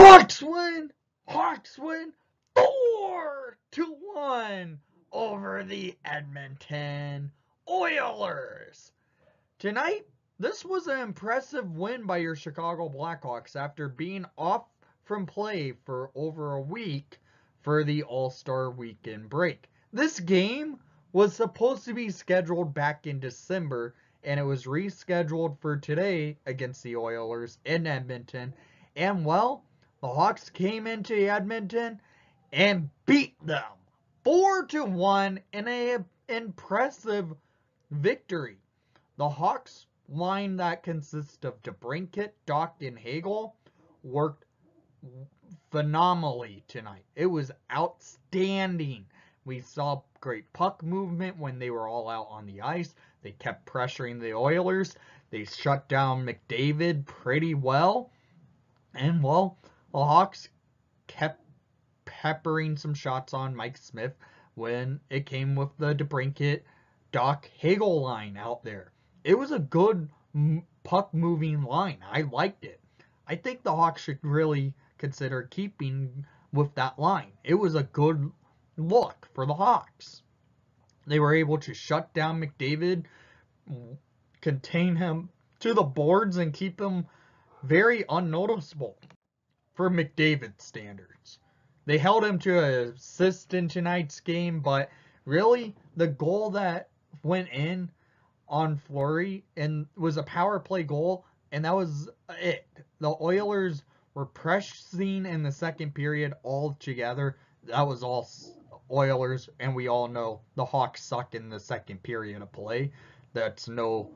Hawks win! Hawks win 4-1 over the Edmonton Oilers. Tonight, this was an impressive win by your Chicago Blackhawks after being off from play for over a week for the All-Star Weekend break. This game was supposed to be scheduled back in December, and it was rescheduled for today against the Oilers in Edmonton. And, well, the Hawks came into Edmonton and beat them 4-1 in an impressive victory. The Hawks line that consists of DeBrincat, Dach, and Hagel worked phenomenally tonight. It was outstanding. We saw great puck movement when they were all out on the ice. They kept pressuring the Oilers. They shut down McDavid pretty well. And, well, the Hawks kept peppering some shots on Mike Smith when it came with the DeBrincat, Dach, Hagel line out there. It was a good puck-moving line. I liked it. I think the Hawks should really consider keeping with that line. It was a good look for the Hawks. They were able to shut down McDavid, contain him to the boards, and keep him very unnoticeable for McDavid standards. They held him to an assist in tonight's game, but really the goal that went in on Fleury and was a power play goal, and that was it. The Oilers were pressing in the second period all together. That was all Oilers, and we all know the Hawks suck in the second period of play. That's no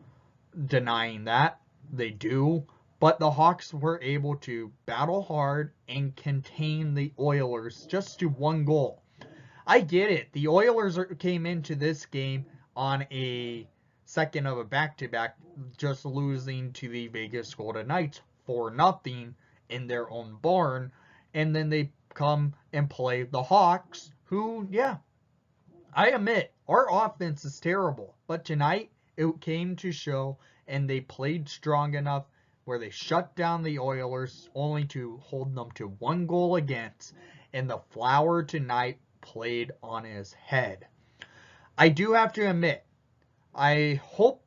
denying that. They do. But the Hawks were able to battle hard and contain the Oilers just to one goal. I get it. The Oilers came into this game on a second of a back-to-back, just losing to the Vegas Golden Knights 4-0 in their own barn. And then they come and play the Hawks, who, yeah, I admit, our offense is terrible. But tonight, it came to show, and they played strong enough where they shut down the Oilers only to hold them to one goal against. And the Flower tonight played on his head. I do have to admit, I hope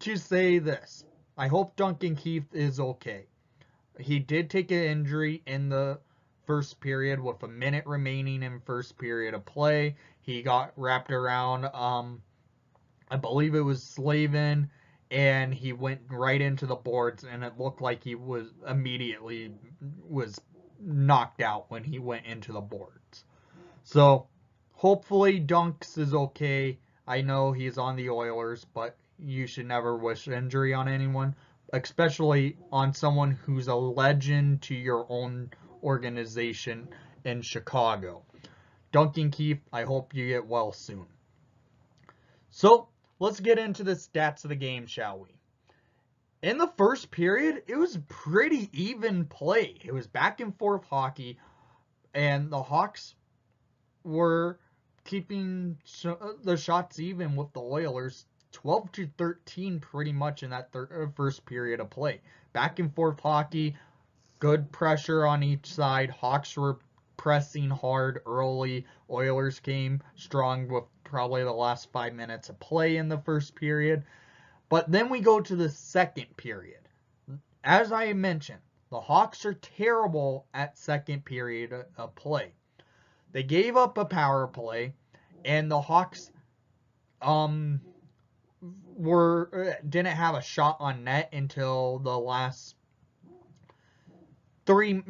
to say this. I hope Duncan Keith is okay. He did take an injury in the first period with a minute remaining in first period of play. He got wrapped around, I believe it was Slavin, and he went right into the boards, and it looked like he was immediately knocked out when he went into the boards. So, hopefully Dunks is okay. I know he's on the Oilers, but you should never wish injury on anyone, especially on someone who's a legend to your own organization in Chicago. Duncan Keith, I hope you get well soon. So, let's get into the stats of the game, shall we? In the first period, it was pretty even play. It was back and forth hockey, and the Hawks were keeping the shots even with the Oilers, 12-13 pretty much in that first period of play. Back and forth hockey, good pressure on each side. Hawks were pressing hard early. Oilers came strong with probably the last 5 minutes of play in the first period. But then we go to the second period. As I mentioned, the Hawks are terrible at second period of play. They gave up a power play, and the Hawks didn't have a shot on net until the last pretty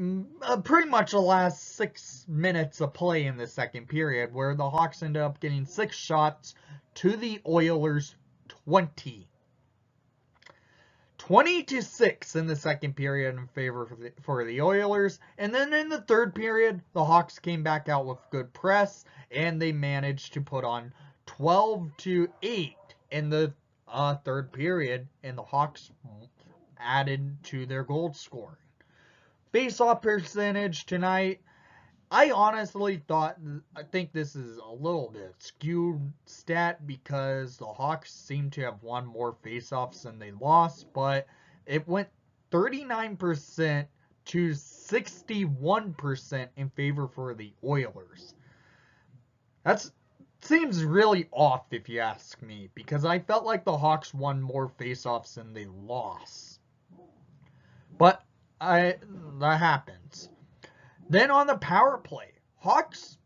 much the last 6 minutes of play in the second period, where the Hawks ended up getting 6 shots to the Oilers 20. 20-6 in the second period in favor for the Oilers. And then in the third period, the Hawks came back out with good press, and they managed to put on 12-8 in the third period, and the Hawks added to their goal scoring. Face-off percentage tonight, I honestly think this is a little bit skewed stat because the Hawks seem to have won more face-offs than they lost, but it went 39% to 61% in favor for the Oilers. That seems really off if you ask me, because I felt like the Hawks won more faceoffs than they lost. But that happens. Then on the power play, Hawks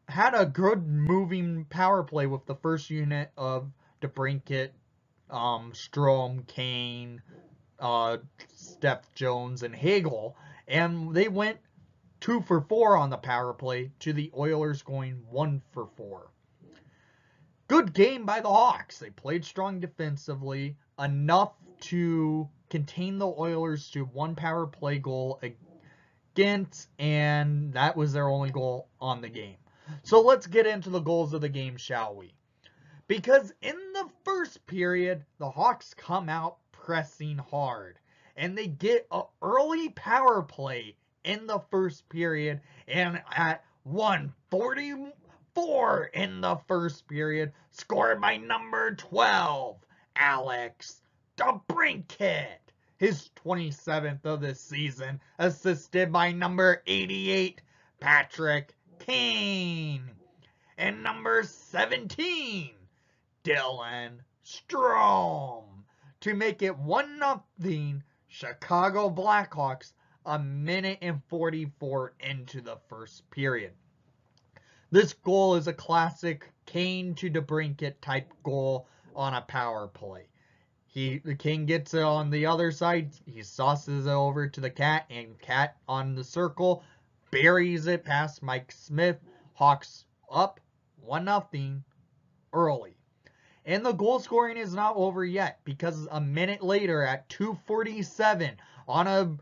had a good moving power play with the first unit of DeBrincat, Strome, Kane, Steph Jones, and Hagel, and they went 2 for 4 on the power play to the Oilers going 1 for 4. Good game by the Hawks. They played strong defensively, enough to contain the Oilers to 1 power play goal against, and that was their only goal on the game. So let's get into the goals of the game, shall we? Because in the first period, the Hawks come out pressing hard, and they get an early power play in the first period, and at 1:44 in the first period, scored by number 12, Alex DeBrincat, his 27th of the season, assisted by number 88, Patrick Kane, and number 17, Dylan Strome, to make it 1-0 Chicago Blackhawks a minute and 44 into the first period. This goal is a classic Kane to DeBrincat type goal on a power play. The King gets it on the other side. He sauces it over to the Cat, and Cat on the circle buries it past Mike Smith. Hawks up 1-0 early. And the goal scoring is not over yet, because a minute later at 2:47 on a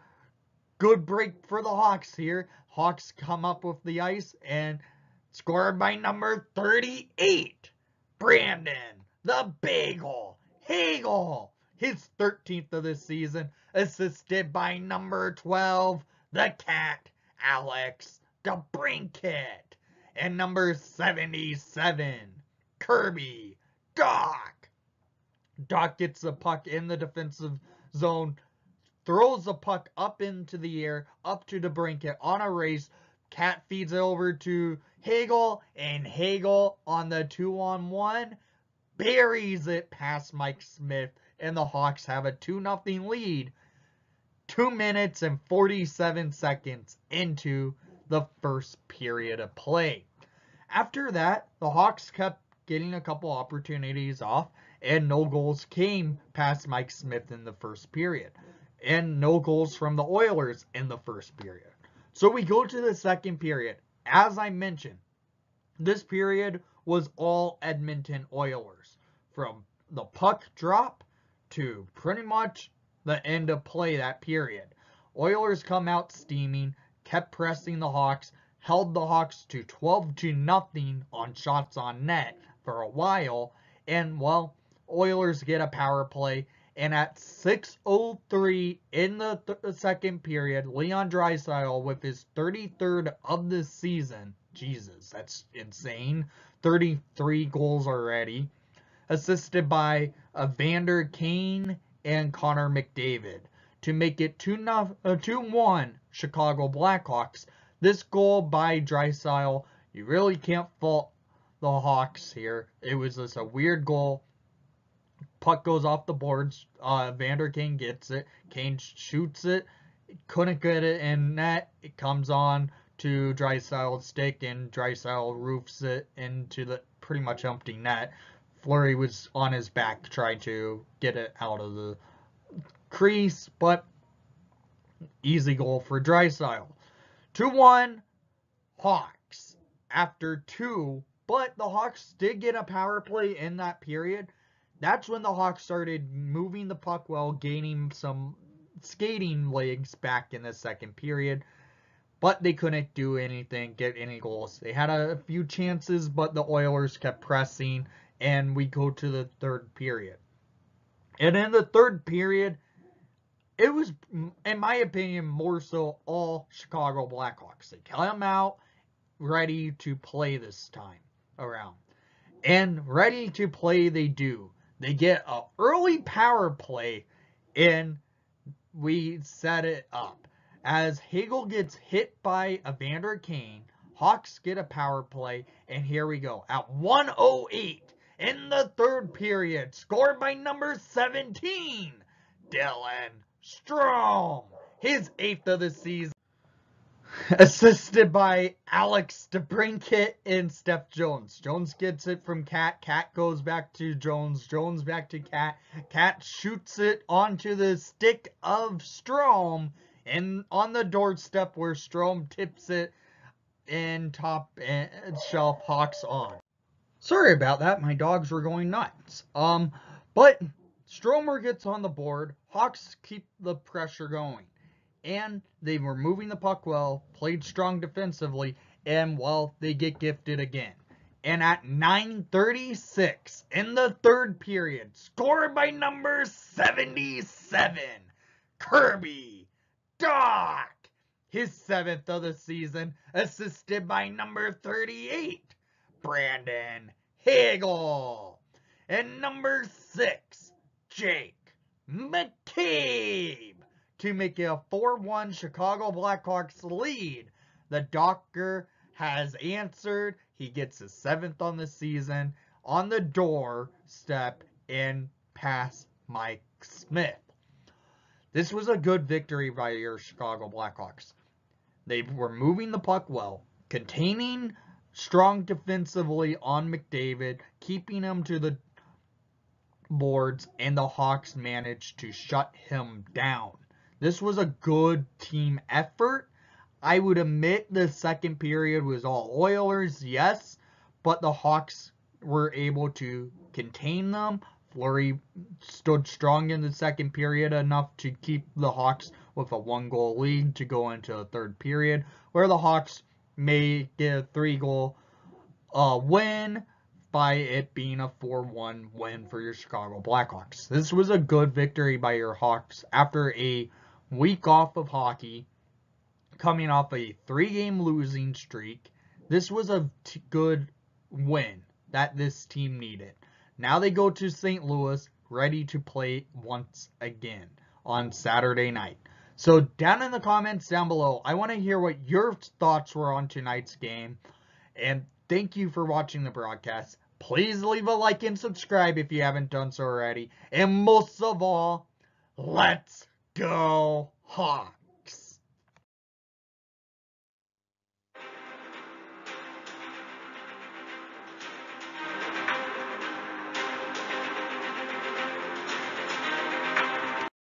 good break for the Hawks here, Hawks come up with the ice and scored by number 38, Brandon the Bagel Hagel, his 13th of the season, assisted by number 12, the Cat, Alex DeBrincat, and number 77, Kirby Dach. Dach gets the puck in the defensive zone, throws the puck up into the air, up to DeBrincat on a race. Cat feeds it over to Hagel, and Hagel on the 2-on-1 buries it past Mike Smith, and the Hawks have a 2-0 lead 2 minutes and 47 seconds into the first period of play. After that, the Hawks kept getting a couple opportunities off, and no goals came past Mike Smith in the first period, and no goals from the Oilers in the first period. So we go to the second period. As I mentioned, this period was all Edmonton Oilers, from the puck drop to pretty much the end of play that period. Oilers come out steaming, kept pressing the Hawks, held the Hawks to 12-0 on shots on net for a while, and, well, Oilers get a power play, and at 6:03 in the second period, Leon Draisaitl, with his 33rd of the season, Jesus, that's insane, 33 goals already, assisted by Evander Kane and Connor McDavid, to make it 2-1 Chicago Blackhawks. This goal by Draisaitl, you really can't fault the Hawks here. It was just a weird goal. Puck goes off the boards. Evander Kane gets it. Kane shoots it. Couldn't get it in net. It comes on to Draisaitl's stick, and Draisaitl roofs it into the pretty much empty net. Fleury was on his back trying to get it out of the crease, but easy goal for Draisaitl. 2-1 Hawks after 2, but the Hawks did get a power play in that period. That's when the Hawks started moving the puck well, gaining some skating legs back in the second period, but they couldn't do anything, get any goals. They had a few chances, but the Oilers kept pressing, and we go to the third period. And in the third period, it was, in my opinion, more so all Chicago Blackhawks. They come out ready to play this time around. And ready to play they do. They get an early power play, and we set it up. as Hagel gets hit by Evander Kane. Hawks get a power play, and here we go. At 1:08 in the third period, scored by number 17, Dylan Strome. His 8th of the season. Assisted by Alex DeBrincat and Steph Jones. Jones gets it from Cat. Cat goes back to Jones. Jones back to Cat. Cat shoots it onto the stick of Strome and on the doorstep where Strome tips it in top shelf. Hawks on. Sorry about that. My dogs were going nuts. But Stromer gets on the board. Hawks keep the pressure going. And they were moving the puck well, played strong defensively, and, well, they get gifted again. And at 9:36 in the third period, scored by number 77, Kirby Dach. His 7th of the season, assisted by number 38, Brandon Hagel. And number 6, Jake McCabe, to make it a 4-1 Chicago Blackhawks lead. The doctor has answered. He gets his 7th on the season on the doorstep and past Mike Smith. This was a good victory by your Chicago Blackhawks. They were moving the puck well, containing strong defensively on McDavid, keeping him to the boards, and the Hawks managed to shut him down. This was a good team effort. I would admit the second period was all Oilers, yes, but the Hawks were able to contain them. Fleury stood strong in the second period enough to keep the Hawks with a 1-goal lead to go into the third period, where the Hawks may get a 3-goal win by it being a 4-1 win for your Chicago Blackhawks. This was a good victory by your Hawks after a week off of hockey, coming off a 3-game losing streak. This was a good win that this team needed. Now they go to St. Louis, ready to play once again on Saturday night. So down in the comments down below, I want to hear what your thoughts were on tonight's game. And thank you for watching the broadcast. Please leave a like and subscribe if you haven't done so already. And most of all, let's go Hawks!